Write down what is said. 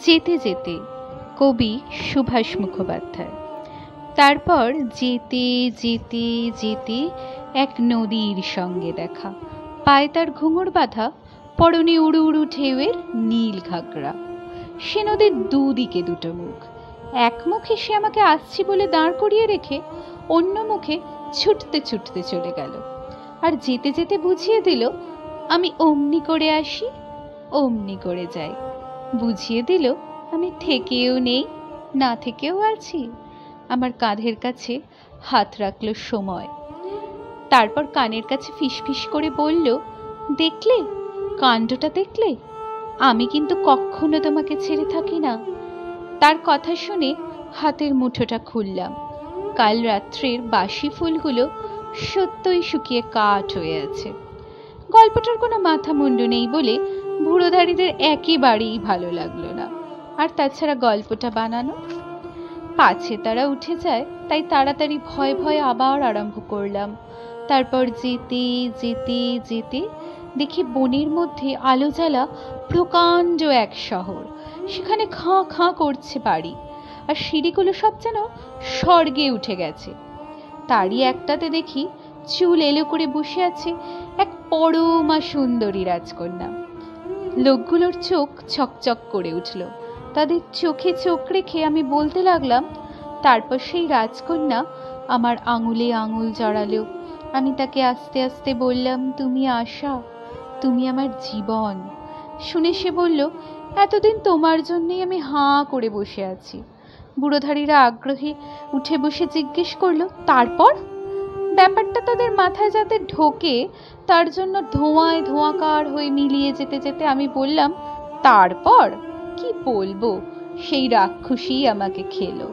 যেতে যেতে, কবি সুভাষ মুখোপাধ্যায়। তারপর যেতে যেতে যেতে এক নদীর সঙ্গে দেখা, পায়ে তার ঘুঙুর বাঁধা, পরনে উড়ু উড়ু ঢেউয়ের নীল ঘাগরা। সে নদীর দুদিকে দুটো মুখ, এক মুখে সে আমাকে আসছি বলে দাঁড় করিয়ে রেখে অন্য মুখে ছুটতে ছুটতে চলে গেল, আর যেতে যেতে বুঝিয়ে দিল আমি অমনি করে আসি, অমনি করে যাই। বুঝিয়ে দিল আমি থেকেও নেই, না থেকেও আছি। আমার কাঁধের কাছে হাত রাখলো সময়, তারপর কানের কাছে ফিসফিস করে বলল, দেখলে কাণ্ডটা দেখলে, আমি কিন্তু কখনো তোমাকে ছেড়ে থাকি না। তার কথা শুনে হাতের মুঠোটা খুললাম। কাল রাত্রের বাসি ফুলগুলো সত্যই শুকিয়ে কাঠ হয়ে আছে। গল্পটার কোনো মাথা মুন্ডু নেই বলে বুড়োধারীদের একেবারেই ভালো লাগলো না, আর তাছাড়া গল্পটা বানানো। পাছে তারা উঠে যায়, তাই তাড়াতাড়ি ভয় ভয় আবার আরম্ভ করলাম। তারপর যেতে যেতে যেতে দেখি বনের মধ্যে আলো জ্বালা প্রকাণ্ড এক শহর। সেখানে খাঁ খাঁ করছে বাড়ি, আর সিঁড়িগুলো সব যেন স্বর্গে উঠে গেছে। তারই একটাতে দেখি চুল এলো করে বসে আছে এক পরমা সুন্দরী রাজকন্যা। লোকগুলোর চোখ চকচক করে উঠল, তাদের চোখে চোখ রেখে আমি বলতে লাগলাম। তারপর সেই রাজকন্যা আমার আঙুলে আঙুল জড়ালো। আমি তাকে আস্তে আস্তে বললাম, তুমি আশা, তুমি আমার জীবন। শুনে সে বলল, এতদিন তোমার জন্যই আমি হাঁ করে বসে আছি। বুড়োধারীরা আগ্রহে উঠে বসে জিজ্ঞেস করলো, তারপর? ব্যাপারটা তাদের মাথায় যাতে ঢোকে তার জন্য ধোঁয়ায় ধোঁয়াকার হয়ে মিলিয়ে যেতে যেতে আমি বললাম, তারপর কি বলবো, সেই রাক্ষসী আমাকে খেলো।